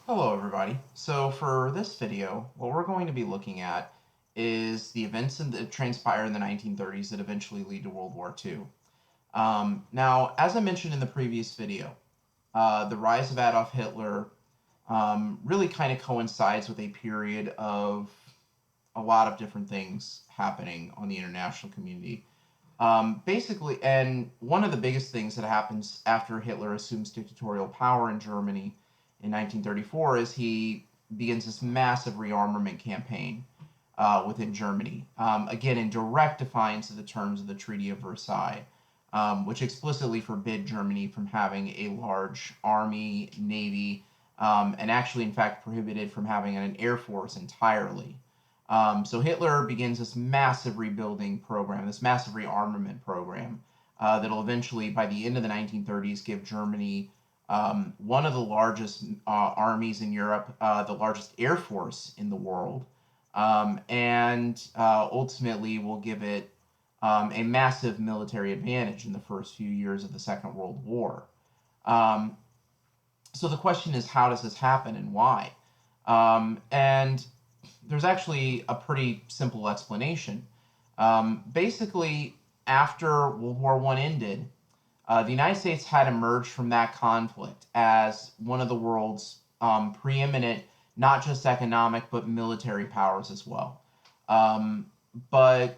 Hello everybody. So for this video, what we're going to be looking at is the events that transpire in the 1930s that eventually lead to World War II. Now, as I mentioned in the previous video, the rise of Adolf Hitler really kind of coincides with a period of a lot of different things happening on the international community. Basically, and one of the biggest things that happens after Hitler assumes dictatorial power in Germany in 1934 is he begins this massive rearmament campaign within Germany, again in direct defiance of the terms of the Treaty of Versailles, which explicitly forbid Germany from having a large army, navy, and actually, in fact, prohibited from having an air force entirely. So Hitler begins this massive rebuilding program, this massive rearmament program that'll eventually, by the end of the 1930s, give Germany one of the largest armies in Europe, the largest air force in the world, and ultimately will give it a massive military advantage in the first few years of the Second World War. Um, so the question is, how does this happen and why? And there's actually a pretty simple explanation. Basically, after World War I ended, the United States had emerged from that conflict as one of the world's preeminent, not just economic, but military powers as well. Um, but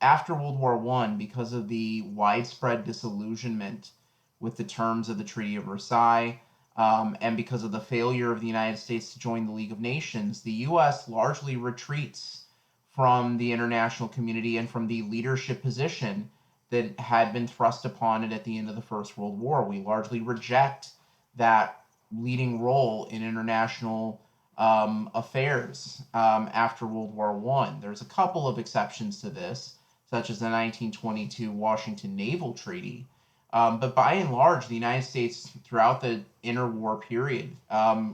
after World War I, because of the widespread disillusionment with the terms of the Treaty of Versailles, and because of the failure of the United States to join the League of Nations, the U.S. largely retreats from the international community and from the leadership position that had been thrust upon it at the end of the First World War. We largely reject that leading role in international affairs after World War I. There's a couple of exceptions to this, such as the 1922 Washington Naval Treaty. But by and large, the United States, throughout the interwar period,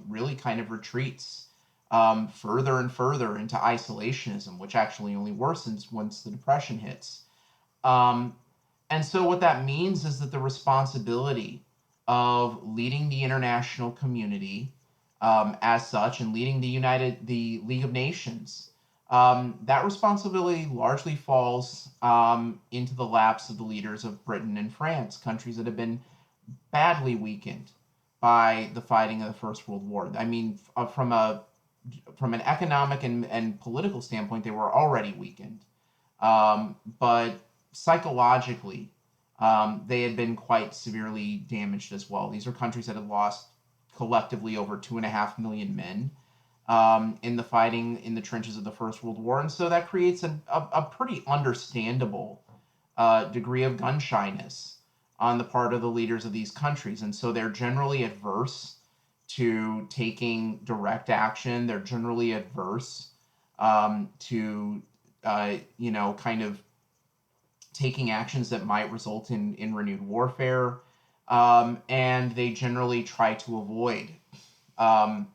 really kind of retreats further and further into isolationism, which actually only worsens once the Depression hits. Um, and so, what that means is that the responsibility of leading the international community as such and leading the League of Nations, that responsibility largely falls into the laps of the leaders of Britain and France, countries that have been badly weakened by the fighting of the First World War. I mean, from an economic and political standpoint, they were already weakened, but psychologically, they had been quite severely damaged as well. These are countries that had lost collectively over 2.5 million men in the fighting in the trenches of the First World War. And so that creates a pretty understandable degree of gun shyness on the part of the leaders of these countries. And so they're generally adverse to taking direct action. They're generally adverse to, kind of taking actions that might result in renewed warfare. And they generally try to avoid um,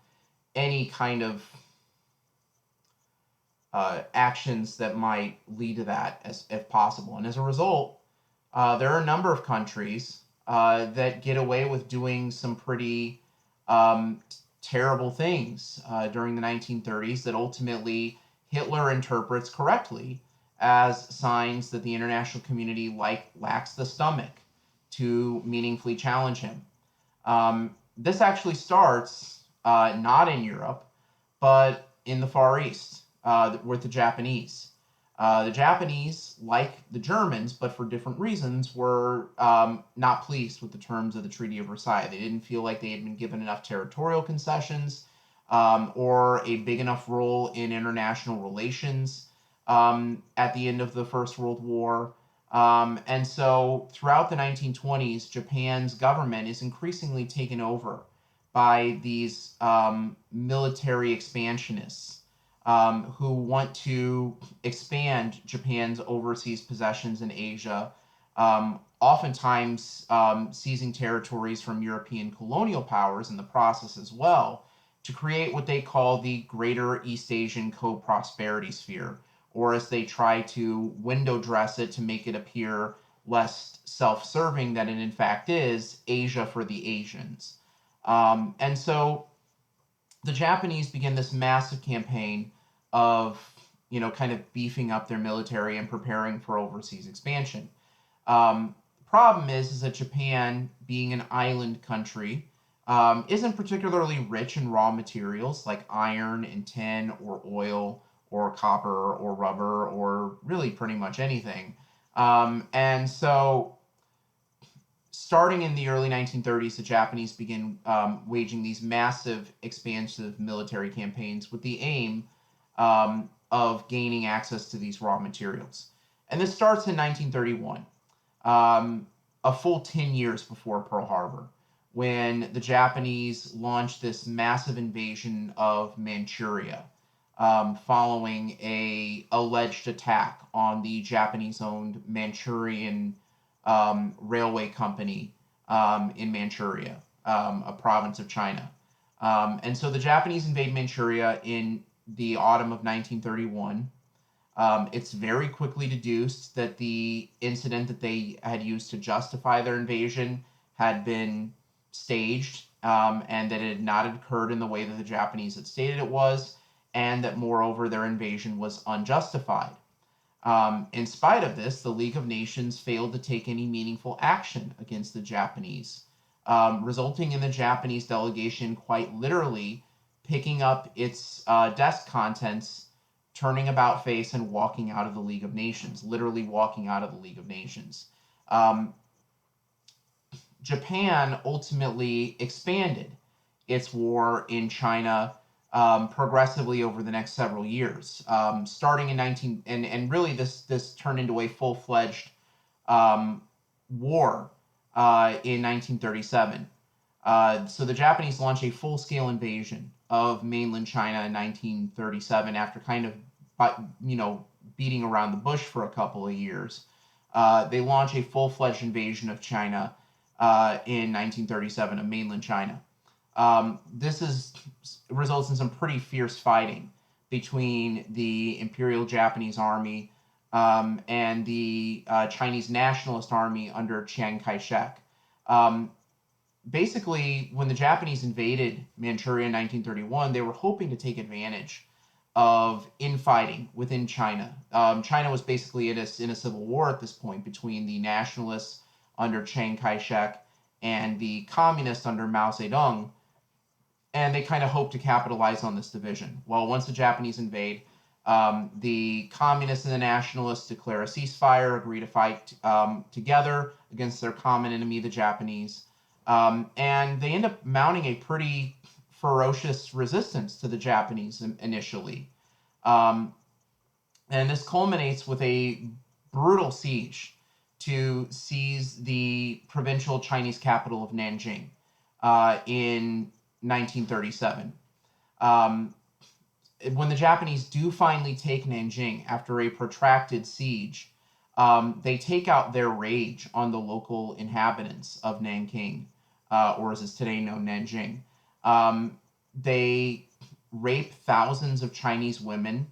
any kind of actions that might lead to that as if possible. And as a result, there are a number of countries that get away with doing some pretty terrible things during the 1930s that ultimately Hitler interprets correctly as signs that the international community lacks the stomach to meaningfully challenge him. This actually starts not in Europe, but in the Far East with the Japanese. The Japanese, like the Germans, but for different reasons, were not pleased with the terms of the Treaty of Versailles. They didn't feel like they had been given enough territorial concessions or a big enough role in international relations at the end of the First World War. And so throughout the 1920s, Japan's government is increasingly taken over by these military expansionists who want to expand Japan's overseas possessions in Asia, oftentimes seizing territories from European colonial powers in the process as well, to create what they call the Greater East Asian Co-Prosperity Sphere, or as they try to window dress it to make it appear less self-serving than it in fact is, Asia for the Asians. And so the Japanese begin this massive campaign of, kind of beefing up their military and preparing for overseas expansion. Problem is that Japan, being an island country, isn't particularly rich in raw materials like iron and tin or oil or copper or rubber or really pretty much anything. And so starting in the early 1930s, the Japanese begin waging these massive, expansive military campaigns with the aim of gaining access to these raw materials. And this starts in 1931, a full 10 years before Pearl Harbor, when the Japanese launched this massive invasion of Manchuria, following a alleged attack on the Japanese-owned Manchurian railway company in Manchuria, a province of China. And so the Japanese invade Manchuria in the autumn of 1931. It's very quickly deduced that the incident that they had used to justify their invasion had been staged, and that it had not occurred in the way that the Japanese had stated it was, and that moreover their invasion was unjustified. In spite of this, the League of Nations failed to take any meaningful action against the Japanese, resulting in the Japanese delegation quite literally picking up its desk contents, turning about face, and walking out of the League of Nations, literally walking out of the League of Nations. Japan ultimately expanded its war in China progressively over the next several years, starting in 19 and really this turned into a full-fledged war in 1937. So the Japanese launched a full-scale invasion of mainland China in 1937 after kind of beating around the bush for a couple of years. They launched a full-fledged invasion of China in 1937 of mainland China. This results in some pretty fierce fighting between the Imperial Japanese Army and the Chinese Nationalist Army under Chiang Kai-shek. Basically, when the Japanese invaded Manchuria in 1931, they were hoping to take advantage of infighting within China. China was basically in a civil war at this point between the nationalists under Chiang Kai-shek and the communists under Mao Zedong, and they kind of hope to capitalize on this division. Well, once the Japanese invade, the communists and the nationalists declare a ceasefire, agree to fight together against their common enemy, the Japanese, and they end up mounting a pretty ferocious resistance to the Japanese initially. And this culminates with a brutal siege to seize the provincial Chinese capital of Nanjing in 1937. When the Japanese do finally take Nanjing after a protracted siege, they take out their rage on the local inhabitants of Nanking, or as is today known, Nanjing. They rape thousands of Chinese women,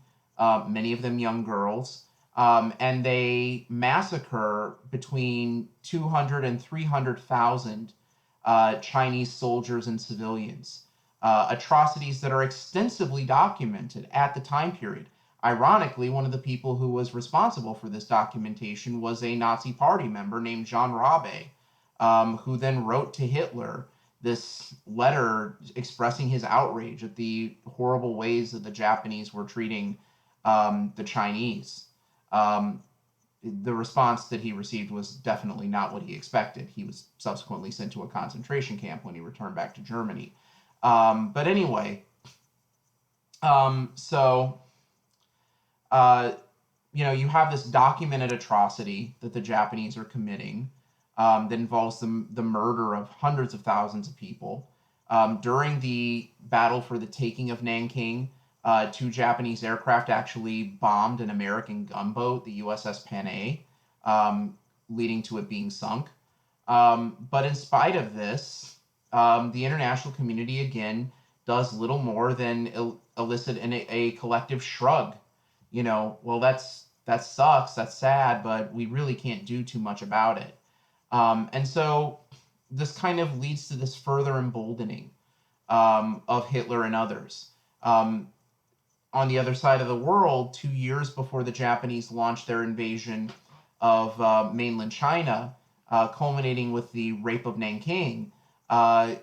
many of them young girls, and they massacre between 200 and 300,000 Chinese soldiers and civilians. Atrocities that are extensively documented at the time period. Ironically, one of the people who was responsible for this documentation was a Nazi party member named John Rabe, who then wrote to Hitler this letter expressing his outrage at the horrible ways that the Japanese were treating the Chinese. The response that he received was definitely not what he expected. He was subsequently sent to a concentration camp when he returned back to Germany. But anyway, so you have this documented atrocity that the Japanese are committing that involves the murder of hundreds of thousands of people. During the battle for the taking of Nanking, 2 Japanese aircraft actually bombed an American gunboat, the USS Panay, leading to it being sunk. But in spite of this, the international community again does little more than elicit a collective shrug. Well, that sucks, that's sad, but we really can't do too much about it. And so this kind of leads to this further emboldening of Hitler and others. On the other side of the world, 2 years before the Japanese launched their invasion of mainland China, culminating with the rape of Nanking,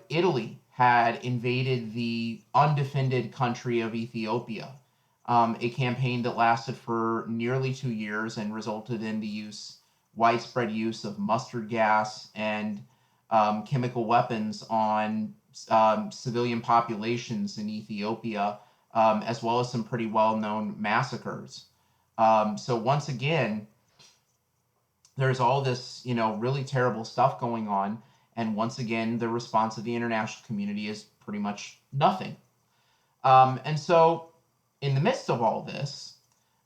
Italy had invaded the undefended country of Ethiopia, a campaign that lasted for nearly 2 years and resulted in the widespread use of mustard gas and chemical weapons on civilian populations in Ethiopia, as well as some pretty well-known massacres. So once again, there's all this, really terrible stuff going on, and once again, the response of the international community is pretty much nothing. And so, in the midst of all this,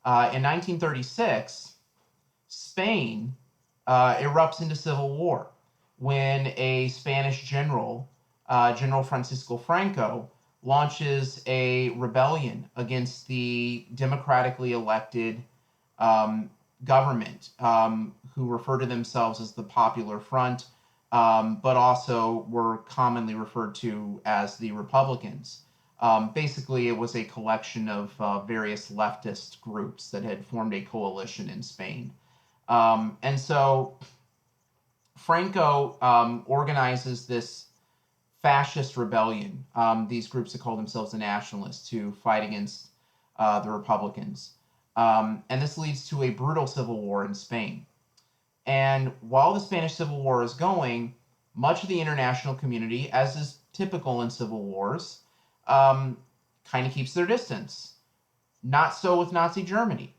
in 1936, Spain erupts into civil war when a Spanish general, General Francisco Franco, launches a rebellion against the democratically elected government, who refer to themselves as the Popular Front, but also were commonly referred to as the Republicans. Basically, it was a collection of various leftist groups that had formed a coalition in Spain. And so Franco organizes this fascist rebellion, these groups that call themselves the Nationalists, to fight against the Republicans. And this leads to a brutal civil war in Spain. And while the Spanish Civil War is going, much of the international community, as is typical in civil wars, kind of keeps their distance. Not so with Nazi Germany.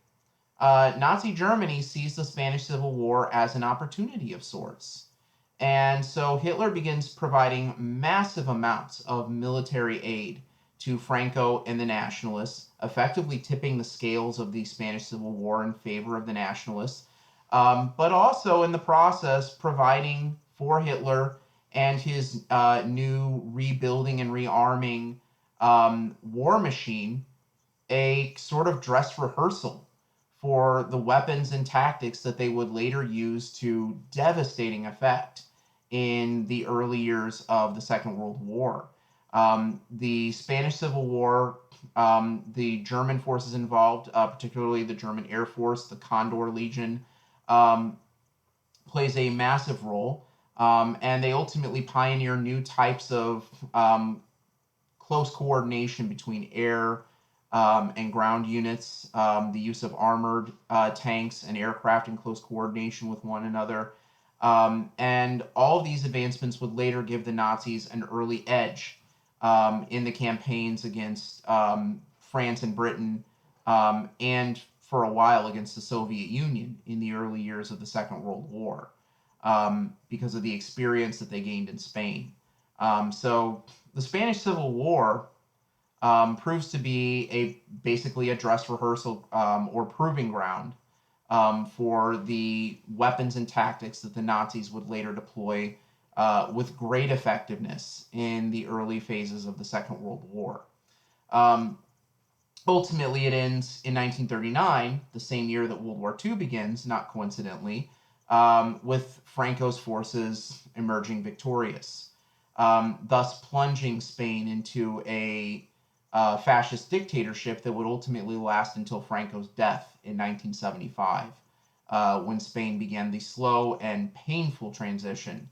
Nazi Germany sees the Spanish Civil War as an opportunity of sorts. And so Hitler begins providing massive amounts of military aid to Franco and the Nationalists, effectively tipping the scales of the Spanish Civil War in favor of the Nationalists, but also in the process providing for Hitler and his new rebuilding and rearming war machine a sort of dress rehearsal for the weapons and tactics that they would later use to devastating effect in the early years of the Second World War. The Spanish Civil War, the German forces involved, particularly the German Air Force, the Condor Legion, plays a massive role. And they ultimately pioneer new types of close coordination between air and ground units, the use of armored tanks and aircraft in close coordination with one another. And all of these advancements would later give the Nazis an early edge in the campaigns against France and Britain, and for a while against the Soviet Union in the early years of the Second World War, because of the experience that they gained in Spain. So the Spanish Civil War proves to be basically a dress rehearsal or proving ground for the weapons and tactics that the Nazis would later deploy with great effectiveness in the early phases of the Second World War. Ultimately, it ends in 1939, the same year that World War II begins, not coincidentally, with Franco's forces emerging victorious, thus plunging Spain into a fascist dictatorship that would ultimately last until Franco's death in 1975, when Spain began the slow and painful transition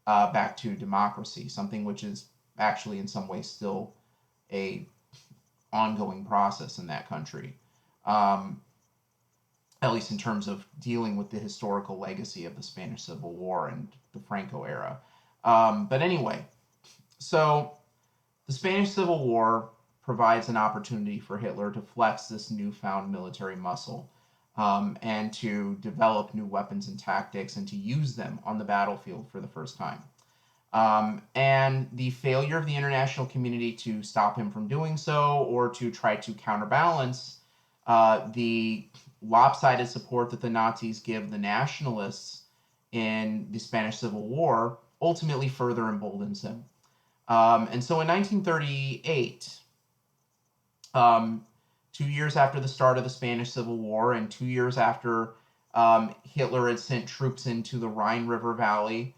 back to democracy, something which is actually in some ways still a ongoing process in that country, at least in terms of dealing with the historical legacy of the Spanish Civil War and the Franco era. But anyway, so the Spanish Civil War provides an opportunity for Hitler to flex this newfound military muscle, and to develop new weapons and tactics and to use them on the battlefield for the first time. And the failure of the international community to stop him from doing so or to try to counterbalance the lopsided support that the Nazis give the nationalists in the Spanish Civil War ultimately further emboldens him. And so in 1938, 2 years after the start of the Spanish Civil War and 2 years after Hitler had sent troops into the Rhine River Valley,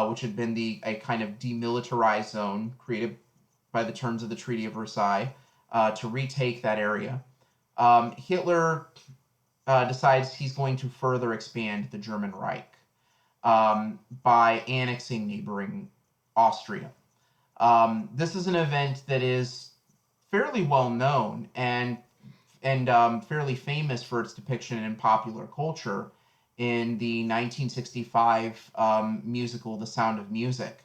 which had been a kind of demilitarized zone created by the terms of the Treaty of Versailles, to retake that area. Hitler decides he's going to further expand the German Reich by annexing neighboring Austria. This is an event that is fairly well known and fairly famous for its depiction in popular culture in the 1965 musical The Sound of Music.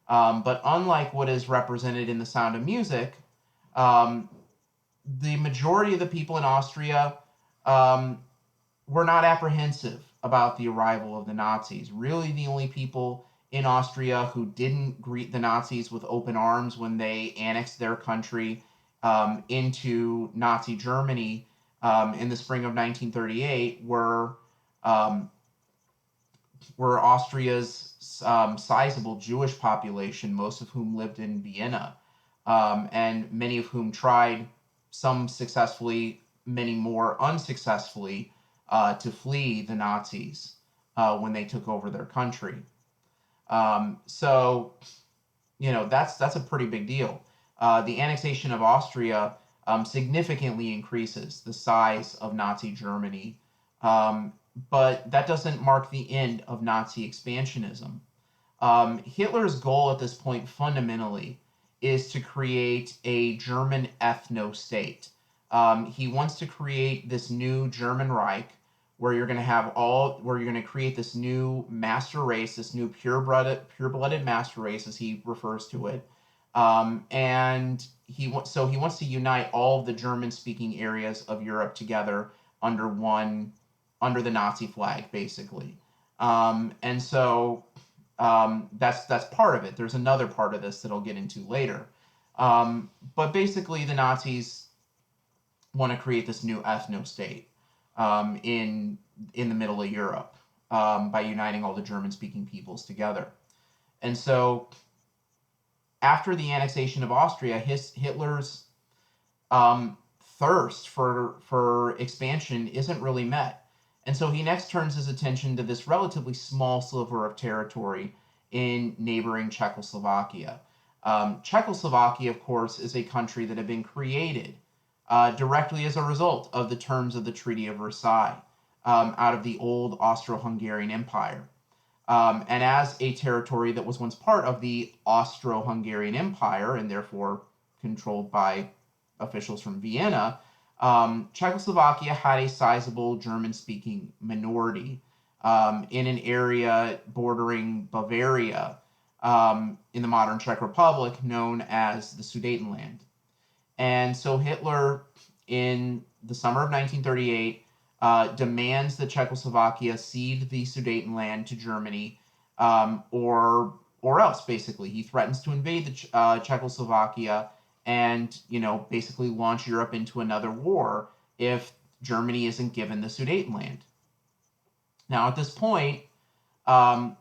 But unlike what is represented in The Sound of Music, um, the majority of the people in Austria um, were not apprehensive about the arrival of the Nazis. Really, the only people in Austria who didn't greet the Nazis with open arms when they annexed their country into Nazi Germany in the spring of 1938 um, were Austria's sizable Jewish population, most of whom lived in Vienna, and many of whom tried, some successfully, many more unsuccessfully, to flee the Nazis when they took over their country. So, that's a pretty big deal. The annexation of Austria significantly increases the size of Nazi Germany, um, but that doesn't mark the end of Nazi expansionism. Hitler's goal at this point fundamentally is to create a German ethno state. He wants to create this new German Reich where you're going to create this new master race, this new pure-blooded master race, as he refers to it. And he wants to unite all of the German-speaking areas of Europe together under the Nazi flag, basically. And so that's part of it. There's another part of this that I'll get into later. But basically, the Nazis want to create this new ethno state in the middle of Europe by uniting all the German-speaking peoples together. And so, after the annexation of Austria, Hitler's thirst for expansion isn't really met. And so he next turns his attention to this relatively small sliver of territory in neighboring Czechoslovakia. Czechoslovakia, of course, is a country that had been created directly as a result of the terms of the Treaty of Versailles out of the old Austro-Hungarian Empire. And as a territory that was once part of the Austro-Hungarian Empire and therefore controlled by officials from Vienna, Czechoslovakia had a sizable German-speaking minority in an area bordering Bavaria in the modern Czech Republic known as the Sudetenland. And so Hitler, in the summer of 1938, demands that Czechoslovakia cede the Sudetenland to Germany, or else, basically. He threatens to invade Czechoslovakia and, basically launch Europe into another war if Germany isn't given the Sudetenland. Now, at this point, and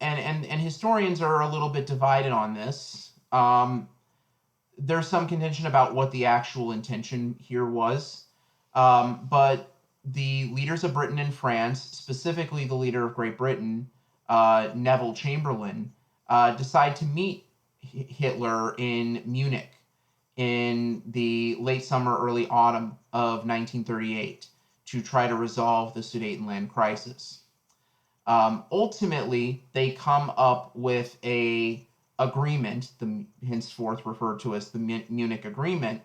historians are a little bit divided on this. There's some contention about what the actual intention here was, but the leaders of Britain and France, specifically the leader of Great Britain, Neville Chamberlain, decide to meet Hitler in Munich in the late summer, early autumn of 1938 to try to resolve the Sudetenland crisis. Ultimately, they come up with a agreement, henceforth referred to as the Munich Agreement,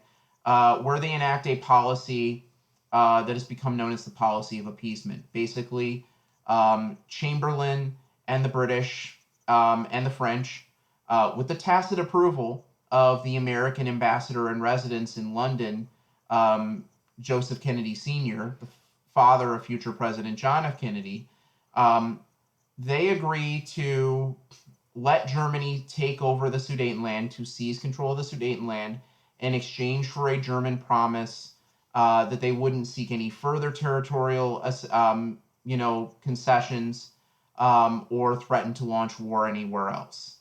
where they enact a policy that has become known as the policy of appeasement. Basically, Chamberlain and the British and the French, with the tacit approval of the American ambassador in residence in London, Joseph Kennedy Sr., the father of future President John F. Kennedy, they agree to let Germany take over the Sudetenland, to seize control of the Sudetenland, in exchange for a German promise that they wouldn't seek any further territorial, concessions or threaten to launch war anywhere else.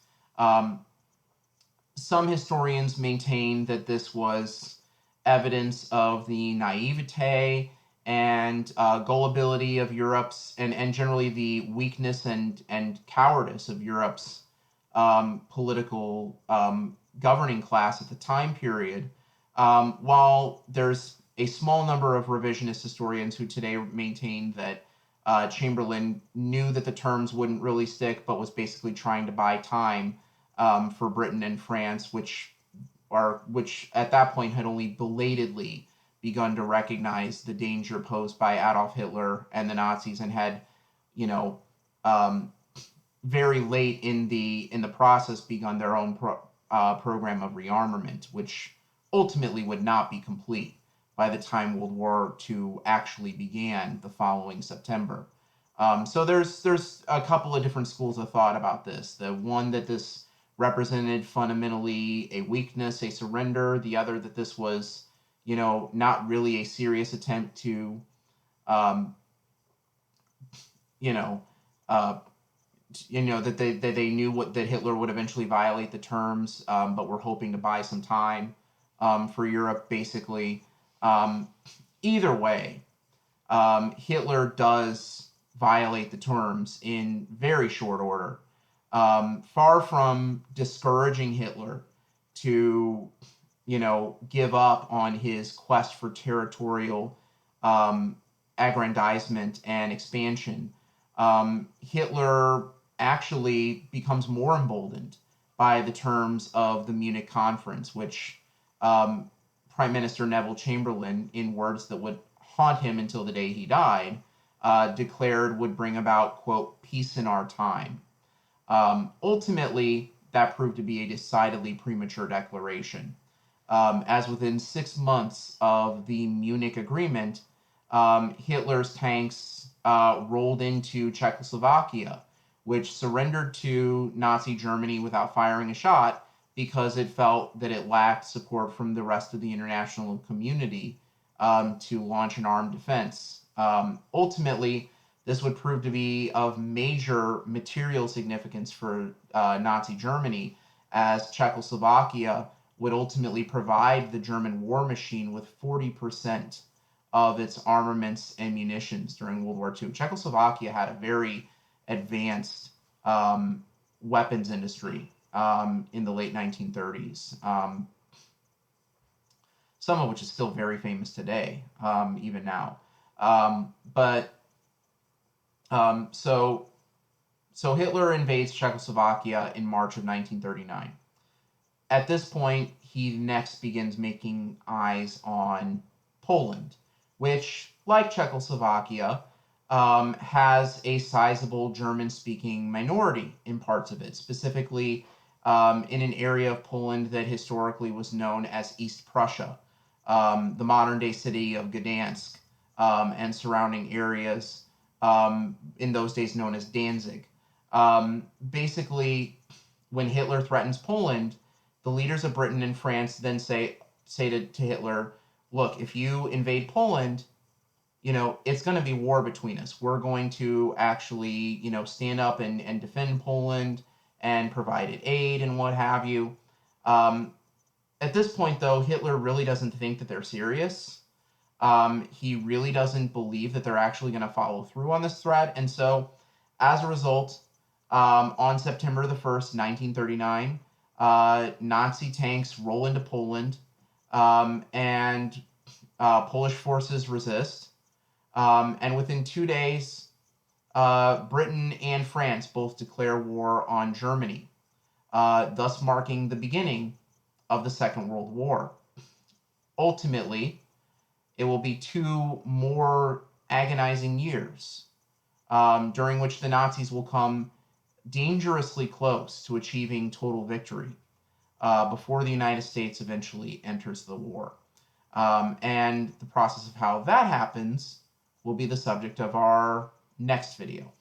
Some historians maintain that this was evidence of the naivete and gullibility of Europe's, and generally the weakness and cowardice of Europe's political governing class at the time period, while there's a small number of revisionist historians who today maintain that Chamberlain knew that the terms wouldn't really stick, but was basically trying to buy time for Britain and France, which at that point had only belatedly begun to recognize the danger posed by Adolf Hitler and the Nazis, and had, you know, very late in the process begun their own program of rearmament, which ultimately would not be complete by the time World War II actually began the following September. So there's a couple of different schools of thought about this. The one that this represented fundamentally a weakness, a surrender. The other that this was, not really a serious attempt to, um, you know, uh, that they knew that Hitler would eventually violate the terms, but were hoping to buy some time for Europe, basically. Um, Either way, Hitler does violate the terms in very short order. Far from discouraging Hitler to, give up on his quest for territorial um, aggrandizement and expansion, Hitler actually becomes more emboldened by the terms of the Munich Conference, which um, Prime Minister Neville Chamberlain, in words that would haunt him until the day he died, declared would bring about, quote, peace in our time. Ultimately, that proved to be a decidedly premature declaration, as within 6 months of the Munich Agreement, Hitler's tanks rolled into Czechoslovakia, which surrendered to Nazi Germany without firing a shot because it felt that it lacked support from the rest of the international community to launch an armed defense. Ultimately, this would prove to be of major material significance for Nazi Germany, as Czechoslovakia would ultimately provide the German war machine with 40% of its armaments and munitions during World War II. Czechoslovakia had a very advanced weapons industry in the late 1930s, some of which is still very famous today, even now. But so Hitler invades Czechoslovakia in March of 1939. At this point, he next begins making eyes on Poland, which, like Czechoslovakia, has a sizable German-speaking minority in parts of it, specifically in an area of Poland that historically was known as East Prussia, the modern-day city of Gdansk, and surrounding areas, in those days known as Danzig. Basically, when Hitler threatens Poland, the leaders of Britain and France then say to Hitler, look, if you invade Poland, it's going to be war between us. We're going to actually, stand up and defend Poland and provide aid and what have you. At this point, though, Hitler really doesn't think that they're serious. He really doesn't believe that they're actually going to follow through on this threat. And so, as a result, on September the 1st, 1939, Nazi tanks roll into Poland, and Polish forces resist. And within 2 days, Britain and France both declare war on Germany, thus marking the beginning of the Second World War. Ultimately, it will be 2 more agonizing years, during which the Nazis will come dangerously close to achieving total victory before the United States eventually enters the war. And the process of how that happens will be the subject of our next video.